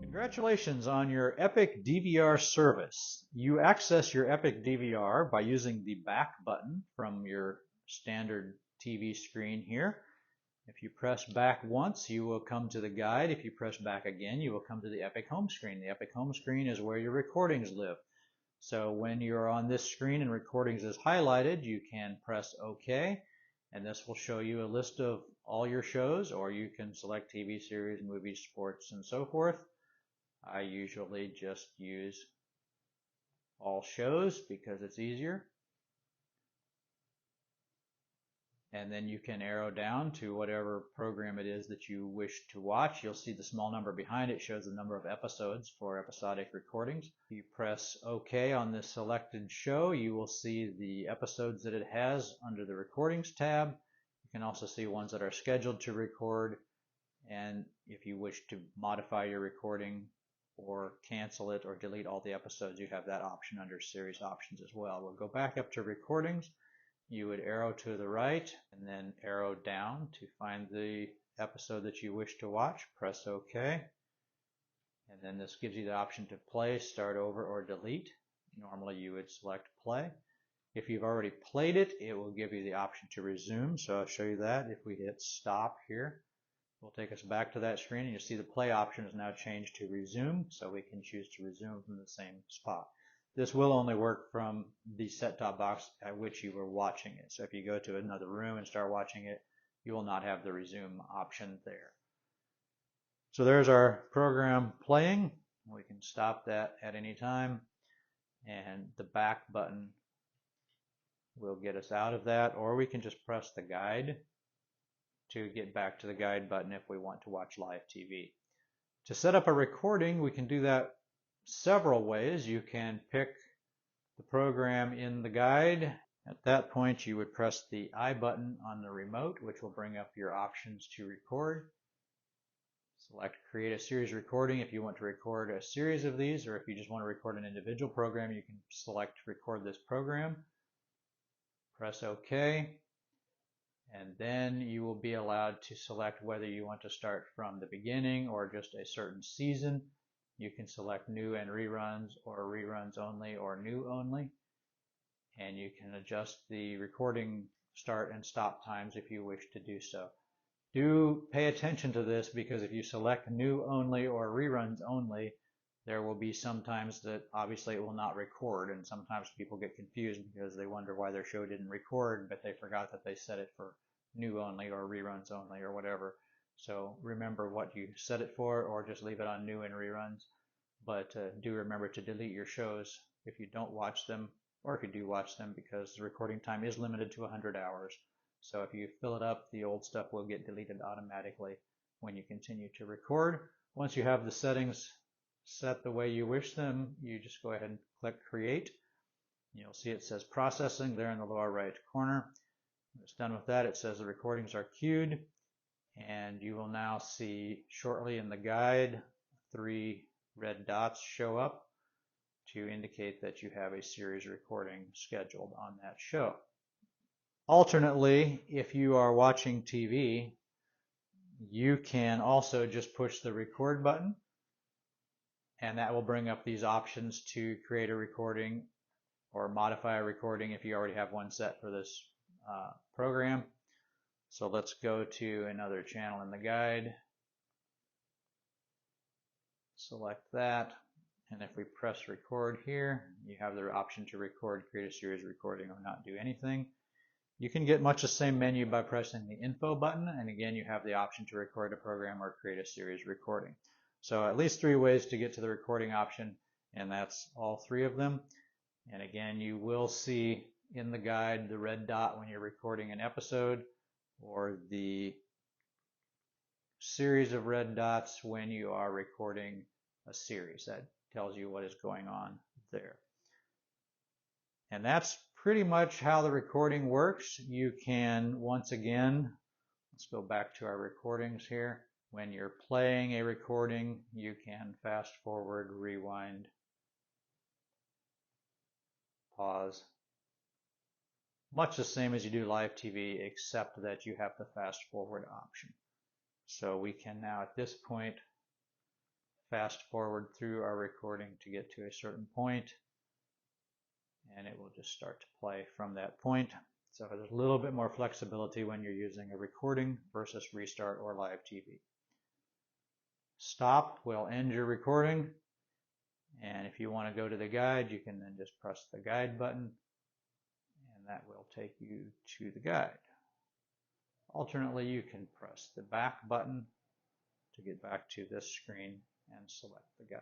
Congratulations on your Epic DVR service. You access your Epic DVR by using the back button from your standard TV screen here. If you press back once, you will come to the guide. If you press back again, you will come to the Epic home screen. The Epic home screen is where your recordings live. So when you're on this screen and recordings is highlighted, you can press OK, and this will show you a list of all your shows, or you can select TV series, movies, sports, and so forth. I usually just use all shows because it's easier. And then you can arrow down to whatever program it is that you wish to watch. You'll see the small number behind it shows the number of episodes for episodic recordings. If you press OK on this selected show, you will see the episodes that it has under the Recordings tab. You can also see ones that are scheduled to record, and if you wish to modify your recording or cancel it or delete all the episodes, you have that option under Series Options as well. We'll go back up to Recordings. You would arrow to the right and then arrow down to find the episode that you wish to watch. Press OK. And then this gives you the option to play, start over, or delete. Normally you would select play. If you've already played it, it will give you the option to resume. So I'll show you that. If we hit stop here, it will take us back to that screen, and you'll see the play option is now changed to resume, so we can choose to resume from the same spot. This will only work from the set-top box at which you were watching it. So if you go to another room and start watching it, you will not have the resume option there. So there's our program playing. We can stop that at any time, and the back button will get us out of that, or we can just press the guide to get back to the guide button if we want to watch live TV. To set up a recording, we can do that several ways. You can pick the program in the guide. At that point, you would press the I button on the remote, which will bring up your options to record. Select Create a Series Recording if you want to record a series of these, or if you just want to record an individual program, you can select Record this program. Press OK. And then you will be allowed to select whether you want to start from the beginning or just a certain season. You can select new and reruns, or reruns only, or new only. And you can adjust the recording start and stop times if you wish to do so. Do pay attention to this, because if you select new only or reruns only, there will be some times that obviously it will not record, and sometimes people get confused because they wonder why their show didn't record, but they forgot that they set it for new only or reruns only or whatever. So remember what you set it for, or just leave it on new and reruns. But do remember to delete your shows if you don't watch them, or if you do watch them, because the recording time is limited to 100 hours. So if you fill it up, the old stuff will get deleted automatically when you continue to record. Once you have the settings set the way you wish them, you just go ahead and click Create. You'll see it says Processing there in the lower right corner. When it's done with that, it says the recordings are queued, and you will now see shortly in the guide 3 red dots show up to indicate that you have a series recording scheduled on that show. Alternately, if you are watching TV, you can also just push the record button, and that will bring up these options to create a recording or modify a recording if you already have one set for this program. So let's go to another channel in the guide. Select that, and if we press record here, you have the option to record, create a series recording, or not do anything. You can get much the same menu by pressing the info button, and again you have the option to record a program or create a series recording. So at least 3 ways to get to the recording option, and that's all 3 of them. And again, you will see in the guide the red dot when you're recording an episode, or the series of red dots when you are recording a series. That tells you what is going on there. And that's pretty much how the recording works. You can, once again, let's go back to our recordings here. When you're playing a recording, you can fast forward, rewind, pause. Much the same as you do live TV, except that you have the fast forward option. So we can now at this point fast forward through our recording to get to a certain point, and it will just start to play from that point. So there's a little bit more flexibility when you're using a recording versus restart or live TV. Stop will end your recording, and if you want to go to the guide, you can then just press the guide button, and that will take you to the guide. Alternately, you can press the back button to get back to this screen and select the guide.